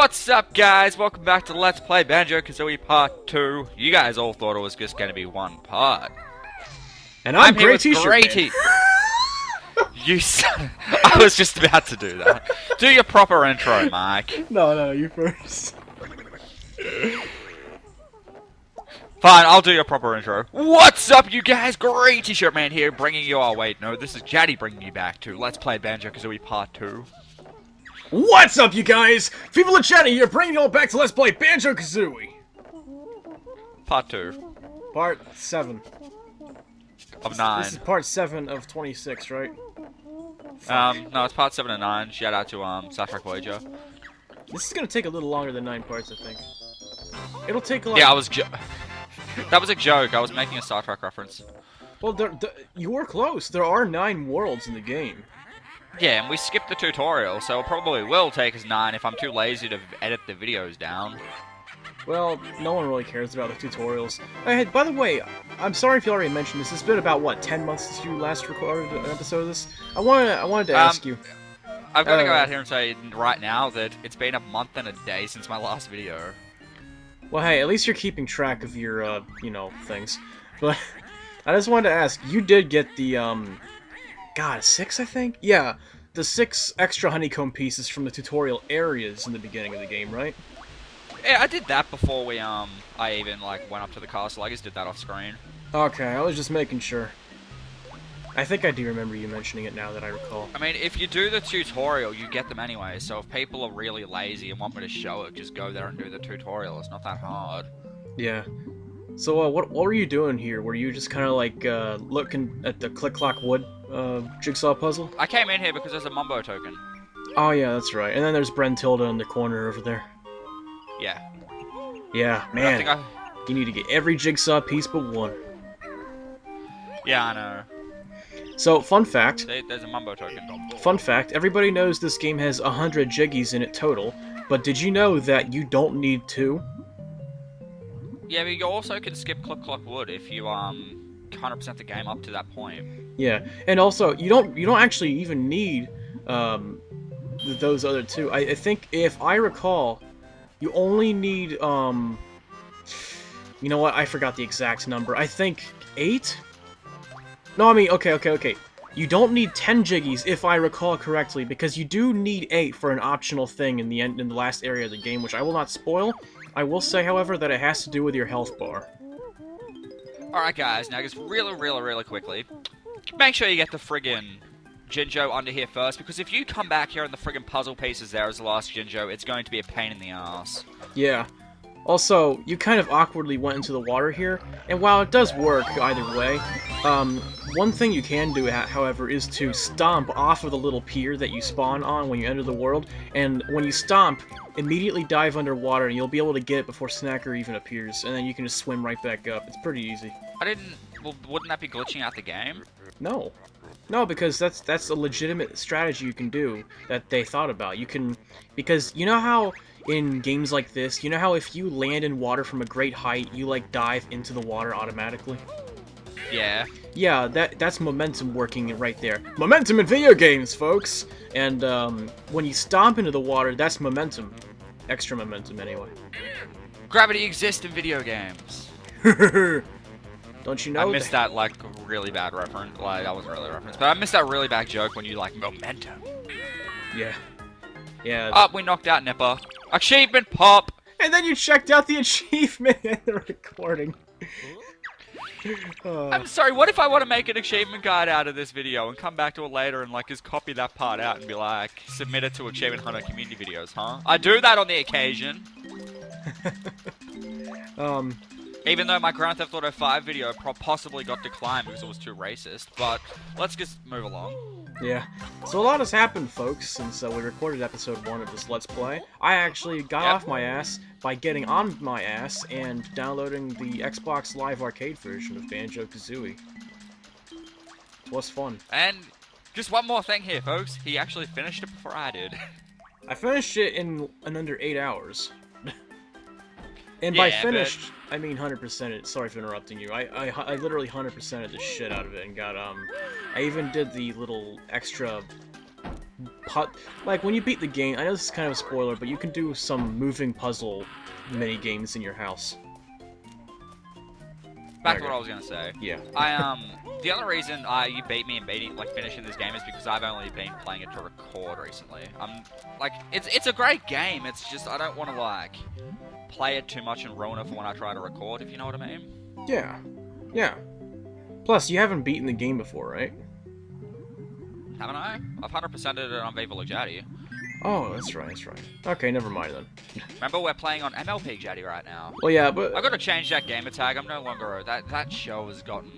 What's up, guys? Welcome back to Let's Play Banjo Kazooie Part 2. You guys all thought it was just going to be one part. And I'm here Great with T-shirt Grady. You son... I was just about to do that. Do your proper intro, Mike. No, you first. Fine, I'll do your proper intro. What's up, you guys? Great T-shirt man here, bringing you... Oh, wait, no, this is Jaddy bringing you back to Let's Play Banjo Kazooie Part 2. What's up, you guys? People of Chatty here, bringing you all back to Let's Play Banjo Kazooie. Part 2. Part 7. Of 9. This is part 7 of 26, right? No, it's part 7 of 9. Shout out to, Star Trek Voyager. This is gonna take a little longer than 9 parts, I think. It'll take a lot. Yeah, that was a joke. I was making a Star Trek reference. Well, you were close. There are 9 worlds in the game. Yeah, and we skipped the tutorial, so it probably will take us 9 if I'm too lazy to edit the videos down. Well, no one really cares about the tutorials. Hey, by the way, I'm sorry if you already mentioned this. It's been about, what, 10 months since you last recorded an episode of this? I wanted to ask you. I've got to go out here and say right now that it's been a month and a day since my last video. Well, hey, at least you're keeping track of your, things. But, I just wanted to ask, you did get the, God, 6, I think? Yeah, the 6 extra honeycomb pieces from the tutorial areas in the beginning of the game, right? Yeah, I did that before I even, went up to the castle. I just did that off screen. Okay, I was just making sure. I think I do remember you mentioning it now that I recall. I mean, if you do the tutorial, you get them anyway, so if people are really lazy and want me to show it, just go there and do the tutorial. It's not that hard. Yeah. So, what were you doing here? Were you just kind of, looking at the Click-Clock-Wood jigsaw puzzle? I came in here because there's a Mumbo token. Oh, yeah, that's right. And then there's Brentilda in the corner over there. Yeah. Yeah, man. You need to get every jigsaw piece but one. Yeah, I know. So, fun fact. There's a Mumbo token. Fun fact, everybody knows this game has 100 jiggies in it total, but did you know that you don't need 2? Yeah, but you also can skip Click-Clock-Wood if you, 100% the game up to that point. Yeah, and also, you don't actually even need, those other 2. I think, if I recall, you only need, you know what, I forgot the exact number. I think 8? No, I mean, okay. You don't need 10 jiggies, if I recall correctly, because you do need 8 for an optional thing in the last area of the game, which I will not spoil. I will say, however, that it has to do with your health bar. Alright, guys, now just really quickly, make sure you get the friggin' Jinjo under here first, because if you come back here and the friggin' puzzle pieces there as the last Jinjo, it's going to be a pain in the ass. Yeah. Also, you kind of awkwardly went into the water here, and while it does work either way, one thing you can do, however, is to stomp off of the little pier that you spawn on when you enter the world, and when you stomp, immediately dive underwater, and you'll be able to get it before Snacker even appears, and then you can just swim right back up. It's pretty easy. Well, wouldn't that be glitching out the game? No. No, because that's a legitimate strategy you can do that they thought about. You can, because you know how in games like this, you know how if you land in water from a great height, you dive into the water automatically? Yeah. Yeah, that's momentum working right there. Momentum in video games, folks! And when you stomp into the water, that's momentum. Extra momentum, anyway. Gravity exists in video games. Don't you know? I missed that, really bad reference. That wasn't really a reference, but I missed that really bad joke when you, momentum. Yeah. Yeah. Oh, we knocked out Nipper. Achievement pop! And then you checked out the achievement in the recording. I'm sorry, what if I want to make an achievement guide out of this video and come back to it later and, just copy that part out and be submit it to Achievement Hunter community videos, huh? I do that on the occasion. Even though my Grand Theft Auto 5 video possibly got declined because it was too racist, but let's just move along. Yeah. So a lot has happened, folks, since we recorded episode 1 of this Let's Play. I actually got off my ass by getting on my ass and downloading the Xbox Live Arcade version of Banjo Kazooie. It was fun. And just one more thing here, folks. He actually finished it before I did. I finished it in under 8 hours. And by finished, I mean 100% it. Sorry for interrupting you. I literally 100%ed the shit out of it and got, I even did the little extra like when you beat the game. I know this is kind of a spoiler, but you can do some moving puzzle mini games in your house. Back to what I was gonna say. Yeah. The other reason you beat me in finishing this game is because I've only been playing it to record recently. It's a great game. It's just I don't want to like play it too much and ruin it for when I try to record. If you know what I mean. Yeah. Yeah. Plus, you haven't beaten the game before, right? Haven't I? I've 100%ed it on Viva Lugjati. Oh, that's right, that's right. Okay, never mind then. Remember, we're playing on MLP Jatty right now. Well, yeah, but... I gotta change that gamer tag. I'm no longer... That show has gotten...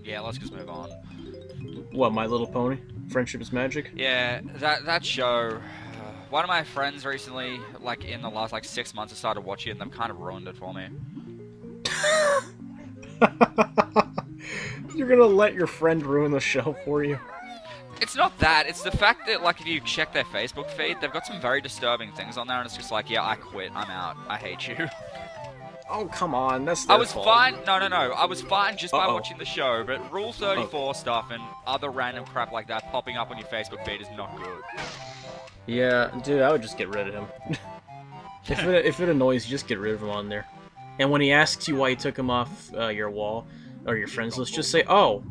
Yeah, let's just move on. What, My Little Pony? Friendship is Magic? Yeah, that show... one of my friends recently, like, in the last, 6 months, has started watching it, and they've kind of ruined it for me. You're gonna let your friend ruin the show for you? It's not that, it's the fact that, if you check their Facebook feed, they've got some very disturbing things on there, and it's just like, yeah, I quit, I'm out, I hate you. Oh, come on, that's their fault. Fine, no, I was fine just by watching the show, but Rule 34 stuff and other random crap like that popping up on your Facebook feed is not good. Yeah, dude, I would just get rid of him. if it annoys you, just get rid of him on there. And when he asks you why you took him off your wall, or your friends list, just say, oh,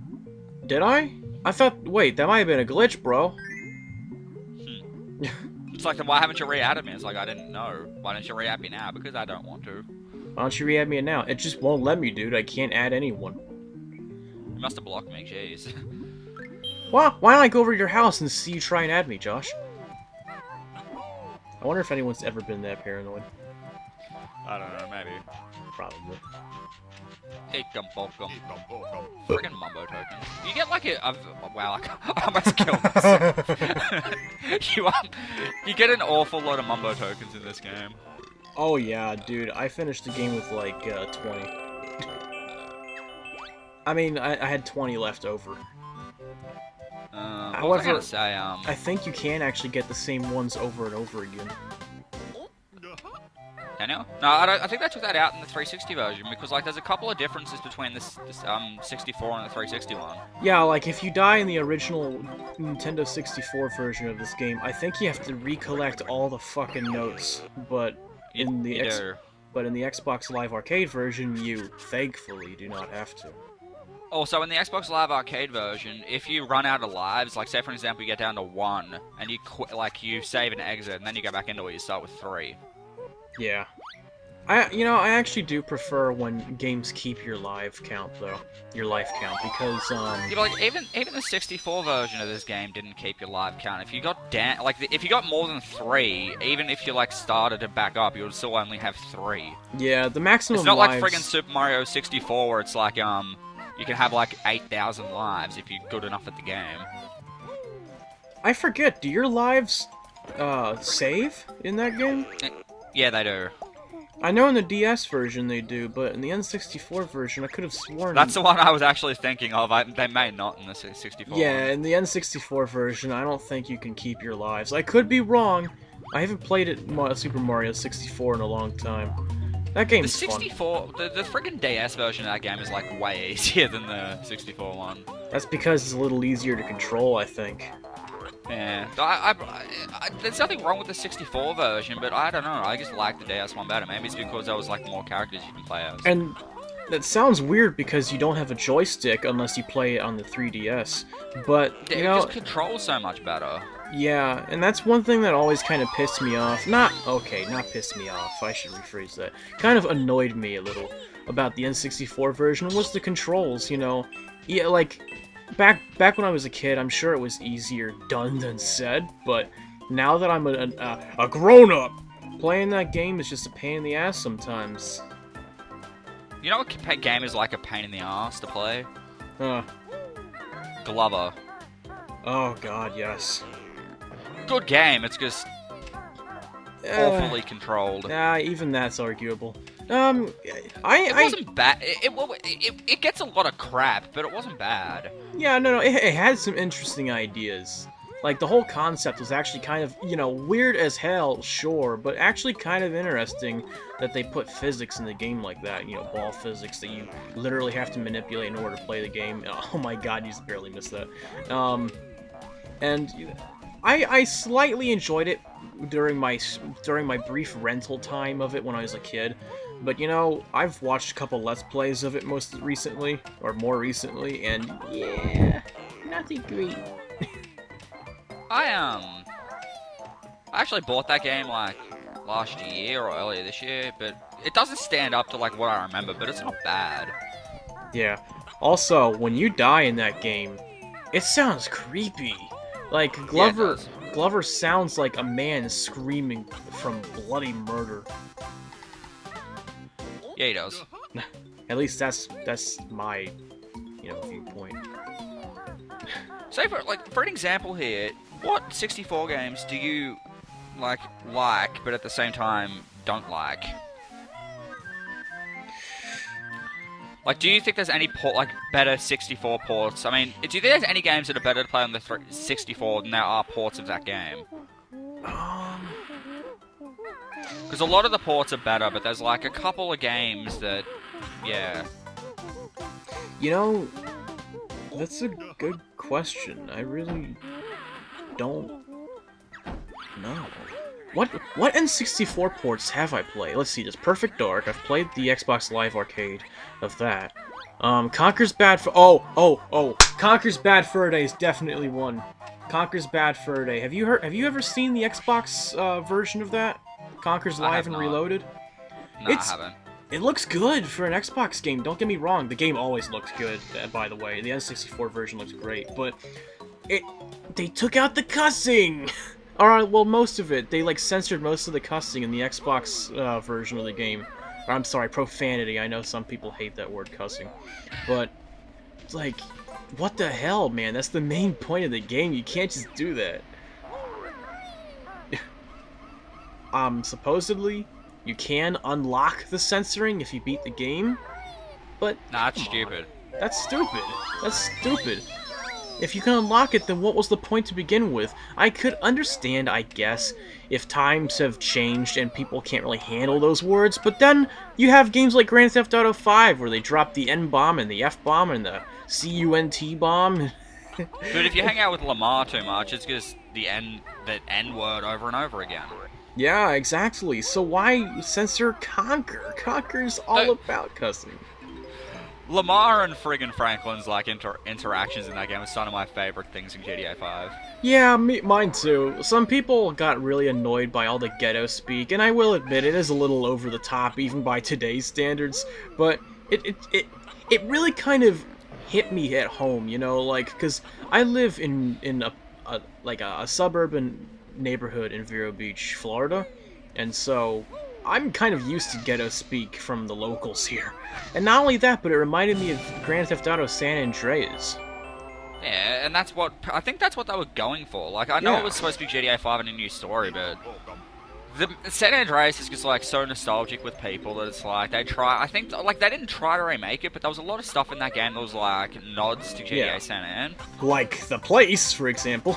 did I? I thought, wait, that might have been a glitch, bro. It's like, then why haven't you re-added me? It's like, I didn't know. Why don't you re-add me now? Because I don't want to. Why don't you re-add me now? It just won't let me, dude. I can't add anyone. You must have blocked me, jeez. Well, why don't I go over to your house and see you try and add me, Josh? I wonder if anyone's ever been that paranoid. I don't know, maybe. Probably. Friggin' mumbo token. You get wow, I almost killed myself. You get an awful lot of mumbo tokens in this game. Oh yeah, dude. I finished the game with 20. I mean, I had 20 left over. However, what was I gonna say? I think you can actually get the same ones over and over again. No, I think they took that out in the 360 version because there's a couple of differences between this 64 and the 360 one. Yeah, if you die in the original Nintendo 64 version of this game, I think you have to recollect all the fucking notes. But in the Xbox Live Arcade version, you thankfully do not have to. Also, in the Xbox Live Arcade version, if you run out of lives, say for example you get down to 1 and you you save and exit and then you go back into it, you start with 3. Yeah. I actually do prefer when games keep your life count, though. Your life count, because, Yeah, but, even the 64 version of this game didn't keep your life count. If you got if you got more than 3, even if you, started to back up, you would still only have 3. Yeah, the maximum It's not lives... like friggin' Super Mario 64, where it's you can have, 8,000 lives if you're good enough at the game. I forget, do your lives, save in that game? Yeah, they do. I know in the DS version they do, but in the N64 version, I could have sworn... That's the one I was actually thinking of. They may not in the 64 Yeah, one. in the N64 version, I don't think you can keep your lives. I could be wrong. I haven't played Super Mario 64 in a long time. That game's fun. The friggin' DS version of that game is, way easier than the 64 one. That's because it's a little easier to control, I think. Yeah, there's nothing wrong with the 64 version, but I don't know, I just like the DS one better. Maybe it's because there was, more characters you can play as. And that sounds weird because you don't have a joystick unless you play it on the 3DS, but, it just controls so much better. Yeah, and that's one thing that always kind of pissed me off. Not pissed me off, I should rephrase that. Kind of annoyed me a little about the N64 version was the controls, Yeah, Back when I was a kid, I'm sure it was easier done than said, but now that I'm a grown-up, playing that game is just a pain in the ass sometimes. You know what game is a pain in the ass to play? Glover. Oh god, yes. Good game, it's just awfully controlled. Nah, even that's arguable. It wasn't bad. It gets a lot of crap, but it wasn't bad. Yeah, no, it had some interesting ideas. The whole concept was actually kind of, weird as hell, sure, but actually kind of interesting that they put physics in the game like that, ball physics that you literally have to manipulate in order to play the game. Oh my god, you just barely missed that. And I slightly enjoyed it during my brief rental time of it when I was a kid. But you know, I've watched a couple Let's Plays of it more recently, and yeah, nothing great. I actually bought that game like last year or earlier this year, but it doesn't stand up to like what I remember, but it's not bad. Yeah. Also, when you die in that game, it sounds creepy. Like Glover sounds like a man screaming from bloody murder. Yeah, he does. At least that's my, viewpoint. So for an example here, what 64 games do you like, but at the same time don't like? Like, do you think there's any better 64 ports? I mean, do you think there's any games that are better to play on the 64 than there are ports of that game? Because a lot of the ports are better, but there's like a couple of games that, yeah. You know, that's a good question. I really don't know. What N64 ports have I played? Let's see, there's Perfect Dark. I've played the Xbox Live Arcade of that. Conker's Bad Conker's Bad Fur Day is definitely one. Conker's Bad Fur Day. Have you ever seen the Xbox version of that? Conker's Live and Reloaded? No, I haven't. It looks good for an Xbox game, don't get me wrong. The game always looks good, by the way. The N64 version looks great, but they took out the cussing! Alright, well, most of it. They, censored most of the cussing in the Xbox version of the game. Or, I'm sorry, profanity. I know some people hate that word, cussing. But, what the hell, man? That's the main point of the game. You can't just do that. Supposedly, you can unlock the censoring if you beat the game, but... Nah, that's stupid. That's stupid. That's stupid. If you can unlock it, then what was the point to begin with? I could understand, I guess, if times have changed and people can't really handle those words, but then you have games like Grand Theft Auto 5 where they drop the N-bomb and the F-bomb and the C-U-N-T bomb. Dude, if you hang out with Lamar too much, it's just the N word over and over again. Yeah, exactly. So why censor Conker? Conker's all about cussing. Lamar and friggin' Franklin's interactions in that game was some of my favorite things in GTA 5. Yeah, mine too. Some people got really annoyed by all the ghetto speak, and I will admit it is a little over the top even by today's standards, but it really kind of hit me at home, you know, because I live in a suburban neighborhood in Vero Beach, Florida, and so I'm kind of used to ghetto speak from the locals here. And not only that, but it reminded me of Grand Theft Auto San Andreas. Yeah, and I think that's what they were going for. Like, I know it was supposed to be GTA 5 and a new story, but the San Andreas is just so nostalgic with people that it's I think they didn't try to remake it, but there was a lot of stuff in that game that was nods to GTA San Andreas. Like the place, for example.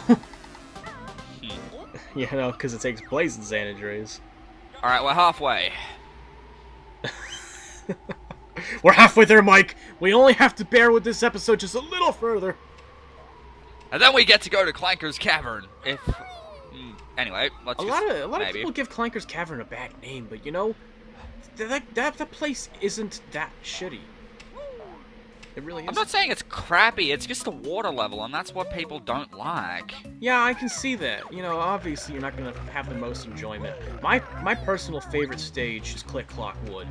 You know, because it takes place in San Andreas. Alright, we're halfway. We're halfway there, Mike! We only have to bear with this episode just a little further. And then we get to go to Clanker's Cavern. Anyway, let's A lot of people give Clanker's Cavern a bad name, but you know, that place isn't that shitty. It really isn't. I'm not saying it's crappy, it's just the water level, and that's what people don't like. Yeah, I can see that. You know, obviously you're not going to have the most enjoyment. My personal favorite stage is Click Clock Wood.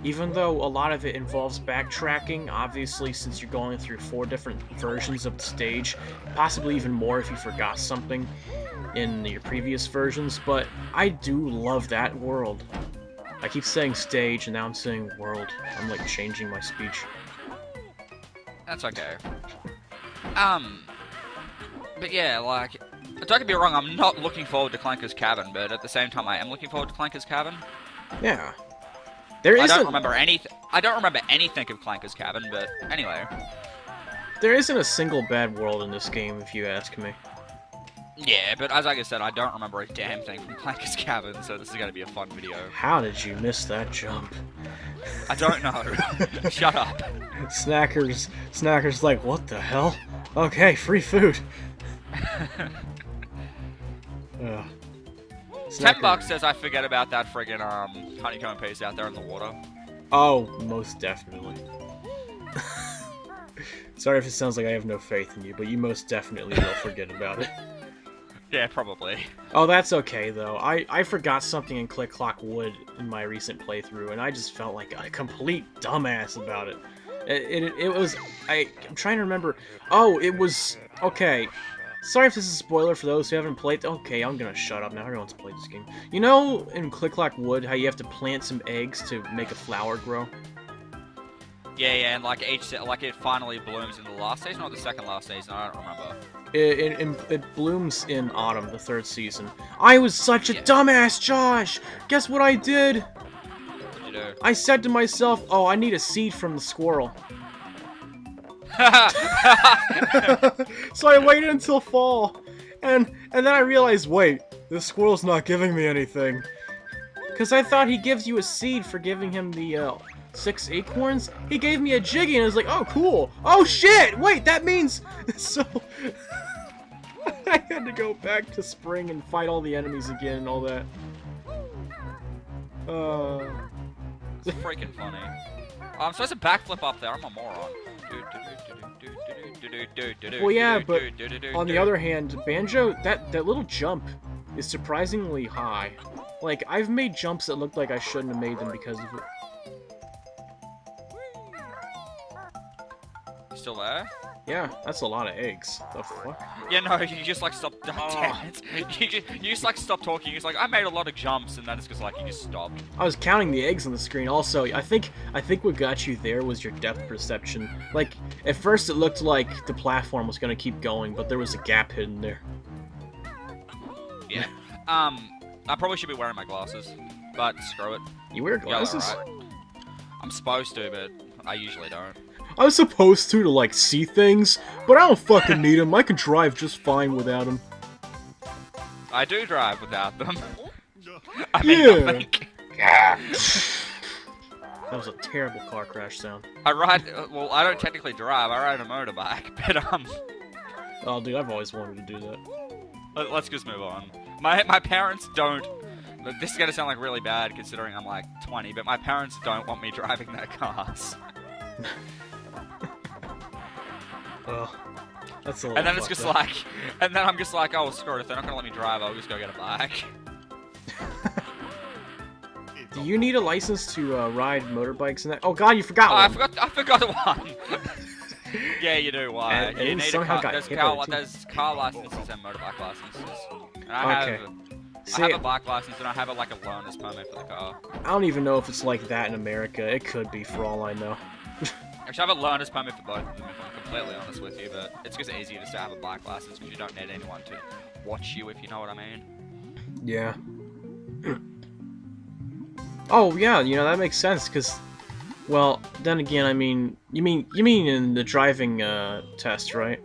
Even though a lot of it involves backtracking, obviously since you're going through 4 different versions of the stage, possibly even more if you forgot something in your previous versions, but I do love that world. I keep saying stage, and now I'm saying world. I'm changing my speech. That's okay. But yeah, don't get me wrong, I'm not looking forward to Clanker's Cavern, but at the same time, I am looking forward to Clanker's Cavern. Yeah. I don't remember anything of Clanker's Cavern, but anyway. There isn't a single bad world in this game, if you ask me. Yeah, but as I said, I don't remember a damn thing from Clanker's Cavern, so this is going to be a fun video. How did you miss that jump? I don't know. Shut up. Snacker's like, what the hell? Okay, free food. Ugh. $10 says I forget about that friggin' honeycomb piece out there in the water. Oh, most definitely. Sorry if it sounds like I have no faith in you, but you most definitely will forget about it. Yeah, probably. Oh, that's okay, though. I forgot something in Click Clock Wood in my recent playthrough, and I just felt like a complete dumbass about it. It was... I'm trying to remember... Oh, it was... Okay. Sorry if this is a spoiler for those who haven't played... Okay, I'm gonna shut up now. Everyone's played this game. You know in Click Clock Wood how you have to plant some eggs to make a flower grow? Yeah, and like it finally blooms in the last season or the second last season. I don't remember. It blooms in autumn, the 3rd season. I was such a dumbass, Josh! Guess what I did? What'd you do? I said to myself, oh, I need a seed from the squirrel. So I waited until fall, and then I realized, wait, this squirrel's not giving me anything. Because I thought he gives you a seed for giving him the 6 acorns. He gave me a jiggy, and I was like, oh, cool. Oh, shit! Wait, that means... So... I had to go back to spring and fight all the enemies again and all that. It's freaking funny. I'm supposed to backflip up there. I'm a moron. Well, yeah, but on the other hand, Banjo, that little jump is surprisingly high. Like, I've made jumps that looked like I shouldn't have made them because of it. You still there? Yeah, that's a lot of eggs. The fuck? Yeah, no, you just like stop. Damn it! You just like stop talking. You're just like, I made a lot of jumps, and then it's just like you just stopped. I was counting the eggs on the screen. Also, I think what got you there was your depth perception. Like at first, it looked like the platform was gonna keep going, but there was a gap hidden there. Yeah. I probably should be wearing my glasses, but screw it. You wear glasses? Yeah, right. I'm supposed to, but I usually don't. I was supposed to like see things, but I don't fucking need them. I can drive just fine without them. I do drive without them. I mean, I think. That was a terrible car crash sound. I ride. Well, I don't technically drive. I ride a motorbike, but Oh, dude, I've always wanted to do that. Let's just move on. My parents don't. This is gonna sound like really bad considering I'm like 20, but my parents don't want me driving their cars. Well, that's a little and then it's fucked just up. like, and then I'm just like, oh, screw it, if they're not gonna let me drive, I'll just go get a bike. Do you need a license to ride motorbikes and that? Oh god, you forgot one! I forgot one! Yeah, you do, why? And You need a car, there's car licenses and motorbike licenses. And I have a bike license and I have like a learner's permit for the car. I don't even know if it's like that in America. It could be, for all I know. Actually, I have a learner's permit for both of them, if I'm completely honest with you, but it's just easier to have a bike license because you don't need anyone to watch you, if you know what I mean. Yeah. Oh, yeah, you know, that makes sense, because... Well, then again, I mean... You mean in the driving, test, right?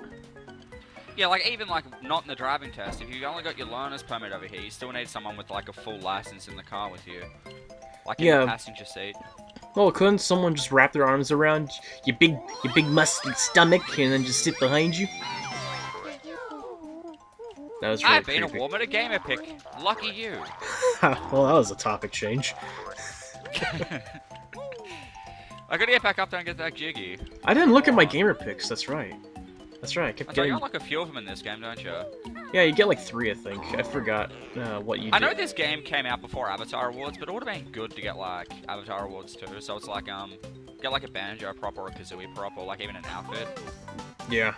Yeah, like, even, like, not in the driving test. If you only got your learner's permit over here, you still need someone with, like, a full license in the car with you. Like, in the passenger seat. Well, couldn't someone just wrap their arms around your big muscly stomach and then just sit behind you? That was really I've been creepy. a woman at Game Epic. Lucky you. Well, that was a topic change. I gotta get back up there and get that jiggy. I didn't look at my gamer picks, that's right. That's right, I kept getting... You got like a few of them in this game, don't you? Yeah, you get like 3, I think. I forgot what you did. I know this game came out before Avatar Awards, but it would have been good to get like Avatar Awards too. So it's like, get like a Banjo prop or a Kazooie prop or like even an outfit. Yeah.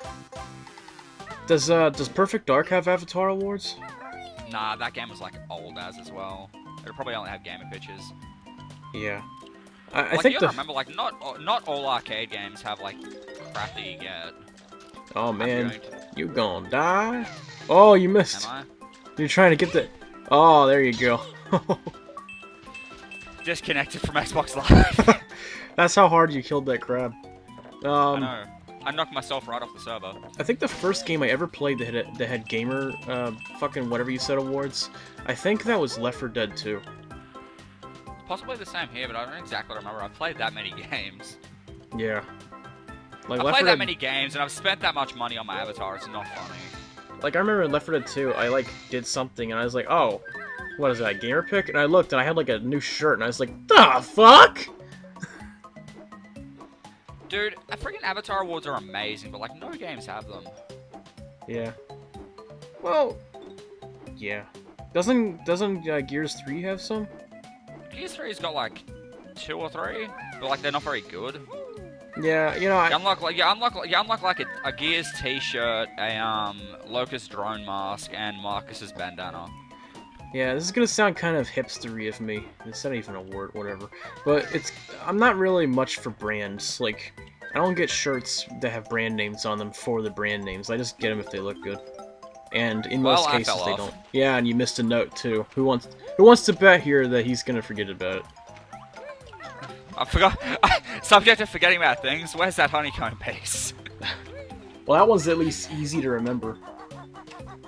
Does Perfect Dark have Avatar Awards? Nah, that game was like old as well. It'll probably only have gamer pictures. Yeah. I like, think you gotta remember, like, not all arcade games have like crap that you get. Oh man, you gonna die? Oh, you missed. Am I? You're trying to get the... Oh, there you go. Disconnected from Xbox Live. That's how hard you killed that crab. I know. I knocked myself right off the server. I think the first game I ever played that had gamer, fucking whatever you said awards, I think that was Left 4 Dead 2. Possibly the same here, but I don't exactly remember. I've played that many games. Yeah. Like I've played that many games, and I've spent that much money on my avatar. It's not funny. Like, I remember in Left 4 Dead 2, I, like, did something, and I was like, oh, what is that, a gamer pick? And I looked, and I had, like, a new shirt, and I was like, the fuck? Dude, freaking Avatar Awards are amazing, but, like, no games have them. Yeah. Well, yeah. Doesn't Gears 3 have some? Gears 3's got, like, 2 or 3, but, like, they're not very good. Yeah, you know, You unlock like a Gears T-shirt, a Locust drone mask, and Marcus's bandana. Yeah, this is gonna sound kind of hipstery of me. It's not even a word, whatever. But I'm not really much for brands. Like, I don't get shirts that have brand names on them for the brand names. I just get them if they look good. And in most cases, they don't. Yeah, and you missed a note too. Who wants to bet here that he's gonna forget about it? I forgot. Subject to forgetting about things. Where's that honeycomb piece? Well, that one's at least easy to remember.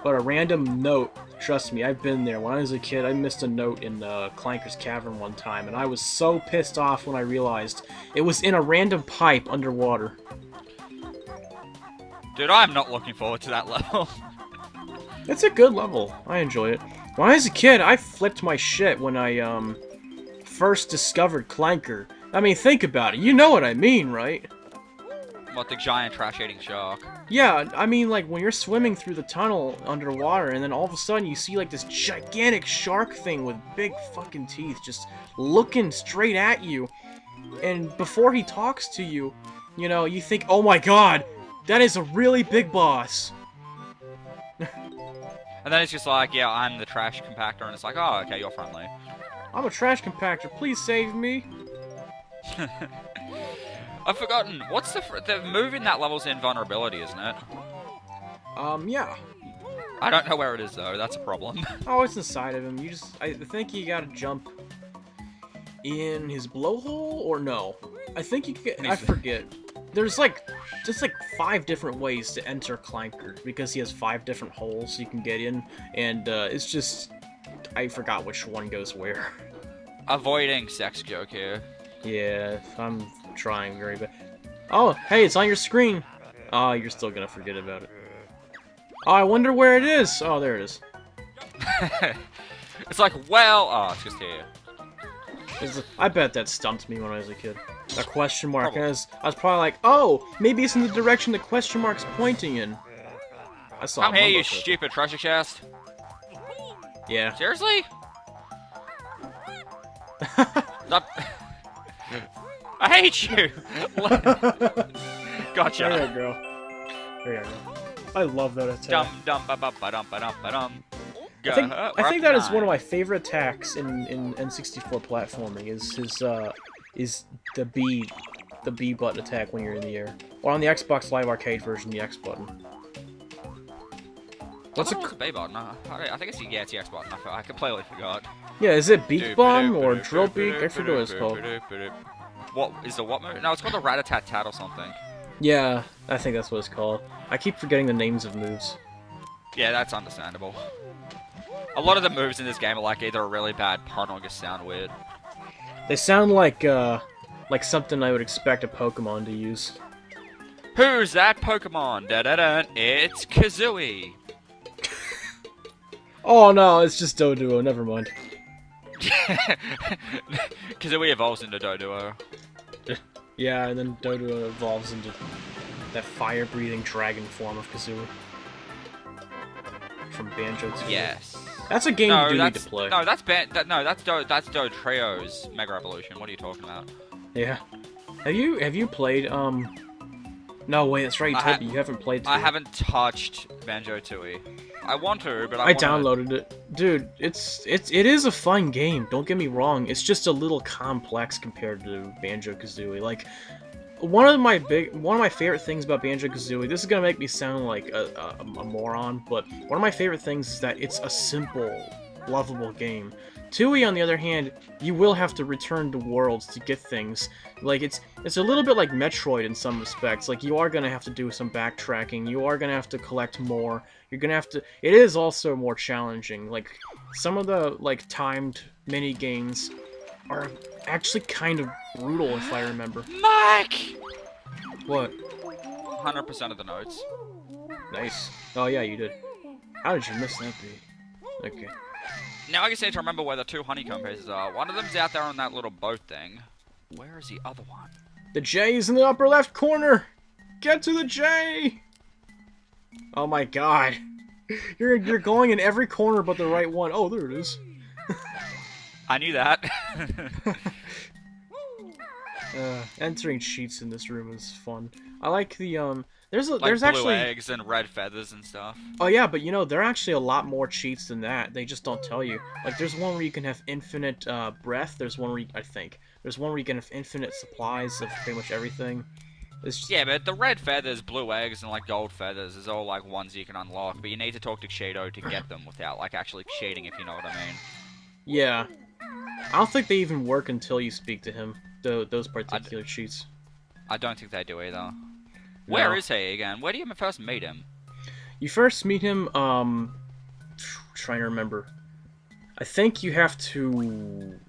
But a random note, trust me, I've been there. When I was a kid, I missed a note in Clanker's Cavern one time, and I was so pissed off when I realized it was in a random pipe underwater. Dude, I'm not looking forward to that level. It's a good level. I enjoy it. When I was a kid, I flipped my shit when I, first discovered Clanker. I mean, think about it. You know what I mean, right? What, the giant trash-eating shark? Yeah, I mean, like, when you're swimming through the tunnel underwater, and then all of a sudden you see, like, this gigantic shark thing with big fucking teeth just looking straight at you. And before he talks to you, you know, you think, oh my god, that is a really big boss. And then it's just like, yeah, I'm the trash compactor, and it's like, oh, okay, you're friendly. I'm a trash compactor, please save me. I've forgotten, what's the move in that level's invulnerability, isn't it? Yeah. I don't know where it is, though, that's a problem. Oh, it's inside of him. I think you gotta jump in his blowhole, or no? I think you can, I forget. There's just 5 different ways to enter Clanker, because he has 5 different holes you can get in, and it's just, I forgot which one goes where. Avoiding sex joke here. Yeah, I'm trying very bad. Oh, hey, it's on your screen. Oh, you're still gonna forget about it. Oh, I wonder where it is. Oh, there it is. It's like, well, oh, it's just here. I bet that stumped me when I was a kid. A question mark. I was probably like, oh, maybe it's in the direction the question mark's pointing in. I saw. Come here, you stupid treasure chest. Yeah. Seriously? Stop. I hate you. Gotcha. There you go. There you go. I love that attack. Dum dum ba ba ba dum ba dum ba dum. I think that is one of my favorite attacks in N64 platforming. Is the B button attack when you're in the air, or on the Xbox Live Arcade version, the X button. What's it? The B button? I think it's the X button. I completely forgot. Yeah, is it Beak Bomb or Drill Beak? I forget what it's called. What is the what move? No, it's called the Rat-a-tat-tat or something. Yeah, I think that's what it's called. I keep forgetting the names of moves. Yeah, that's understandable. A lot of the moves in this game are like either a really bad pun or just sound weird. They sound like something I would expect a Pokemon to use. Who's that Pokemon? Da-da-da, it's Kazooie. Oh no, it's just Doduo, never mind. Kazooie evolves into Doduo. Yeah, and then Doduo evolves into that fire-breathing dragon form of Kazooie. From Banjo Kazooie. Yes. That's a game you do need to play. No, that's Do Trio's Mega Evolution. What are you talking about? Yeah. Have you played No, wait, that's right. You told me you haven't played. I haven't touched Banjo Tooie. I want to, but I downloaded it, dude. It is a fun game. Don't get me wrong. It's just a little complex compared to Banjo Kazooie. Like, one of my favorite things about Banjo Kazooie. This is gonna make me sound like a moron, but one of my favorite things is that it's a simple, lovable game. Tooie, on the other hand, you will have to return to worlds to get things. Like, it's a little bit like Metroid in some respects. Like, you are gonna have to do some backtracking. You are gonna have to collect more. You're gonna have to. It is also more challenging. Like, some of the timed mini games are actually kind of brutal, if I remember. Mike. What? 100% of the notes. Nice. Oh yeah, you did. How did you miss that beat? Okay. Now I just need to remember where the 2 honeycomb pieces are. One of them's out there on that little boat thing. Where is the other one? The J is in the upper left corner! Get to the J! Oh my god. You're going in every corner but the right one. Oh, there it is. I knew that. Entering cheats in this room is fun. I like the, there's blue actually... eggs and red feathers and stuff. Oh yeah, but you know, there are actually a lot more cheats than that. They just don't tell you. Like, there's one where you can have infinite, breath. There's one where I think. There's one where you can have infinite supplies of pretty much everything. It's just... Yeah, but the red feathers, blue eggs, and, like, gold feathers is all, like, ones you can unlock. But you need to talk to Cheeto to get them without, like, actually cheating, if you know what I mean. Yeah. I don't think they even work until you speak to him, those particular cheats. I don't think they do either. No. Where is he again? Where do you first meet him? You first meet him, trying to remember. I think you have to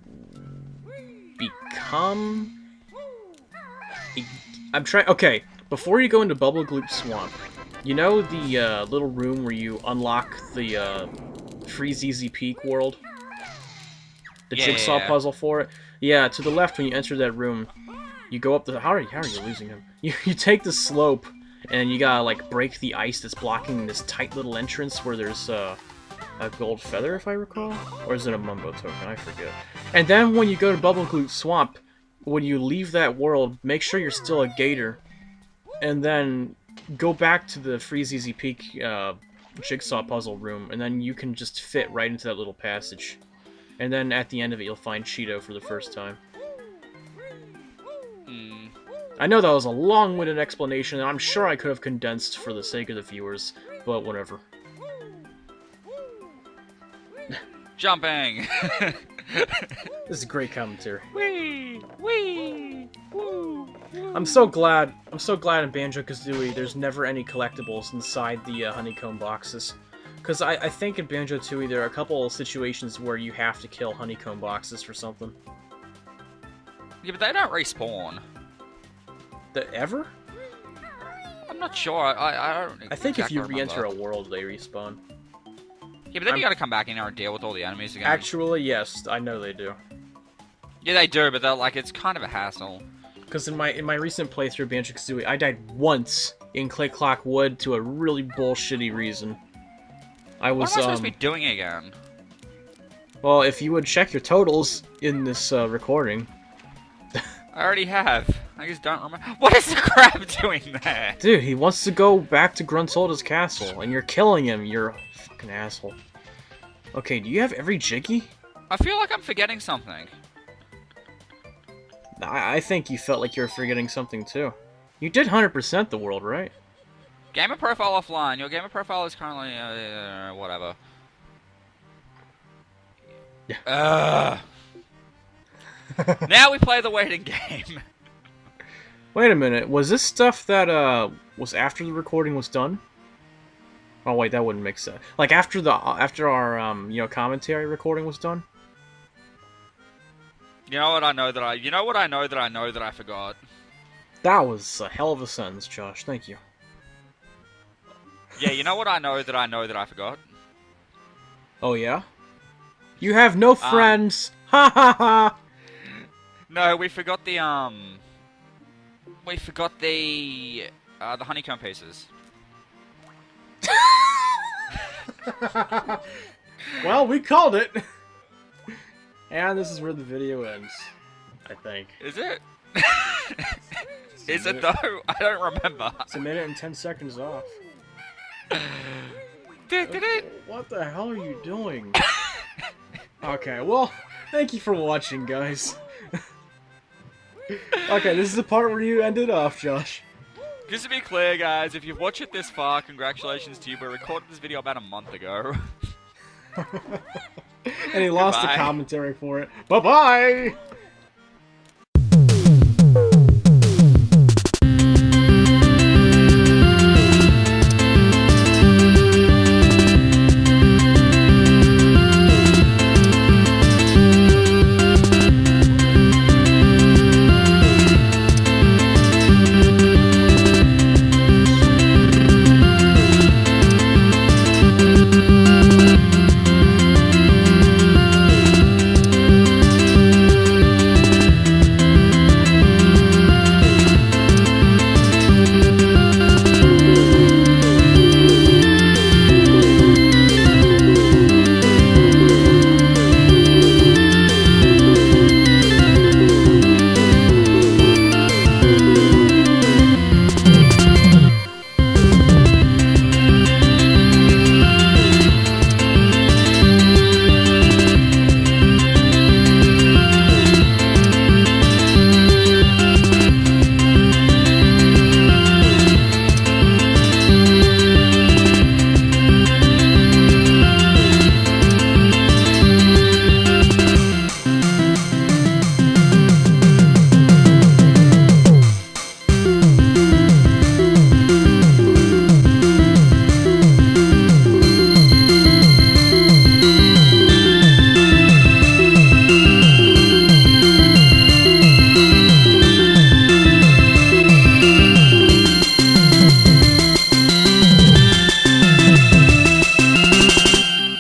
become... Okay, before you go into Bubble Gloop Swamp, you know the little room where you unlock the Free Peak world? The jigsaw puzzle for it? Yeah, to the left when you enter that room, you go up the... How are you losing him? You take the slope, and you gotta, like, break the ice that's blocking this tight little entrance where there's a gold feather, if I recall? Or is it a Mumbo token? I forget. And then when you go to Bubble Gloop Swamp, when you leave that world, make sure you're still a gator, and then go back to the Free Peak jigsaw puzzle room, and then you can just fit right into that little passage. And then at the end of it, you'll find Cheeto for the first time. I know that was a long-winded explanation, and I'm sure I could have condensed for the sake of the viewers, but whatever. Jumping! This is great commentary. Wee! Wee! Woo! I'm so glad in Banjo Kazooie there's never any collectibles inside the honeycomb boxes. Because I think in Banjo Tooie there are a couple of situations where you have to kill honeycomb boxes for something. Yeah, but they don't respawn. Ever? I'm not sure. I don't. I think if you remember. re-enter a world, they respawn. Yeah, but then you gotta come back in there and deal with all the enemies again. Actually, yes, I know they do. Yeah, they do, but they're like, it's kind of a hassle. Because in my recent playthrough of Banjo Kazooie, I died once in Click Clock Wood to a really bullshitty reason. I was, what am I supposed to be doing again? Well, if you would check your totals in this recording. I already have. I just don't remember. What is the crab doing there? Dude, he wants to go back to Gruntolda's castle, and you're killing him, you're a fucking asshole. Okay, do you have every Jiggy? I feel like I'm forgetting something. I think you felt like you were forgetting something, too. You did 100% the world, right? Gamer profile offline. Your gamer profile is currently, whatever. Yeah. Now we play the waiting game. Wait a minute, was this stuff that, was after the recording was done? Oh wait, that wouldn't make sense. Like, after our, you know, commentary recording was done? You know what I know that I forgot? That was a hell of a sentence, Josh, thank you. Yeah, you know what I know that I forgot? Oh yeah? You have no friends! Ha ha ha! No, we forgot the honeycomb pieces. Well, we called it! And this is where the video ends, I think. Is it? Is it though? I don't remember. It's 1 minute and 10 seconds off. What the hell are you doing? Okay, well, thank you for watching, guys. Okay, this is the part where you ended off, Josh. Just to be clear, guys, if you've watched it this far, congratulations to you. We recorded this video about a month ago. And he lost the commentary for it. Bye-bye!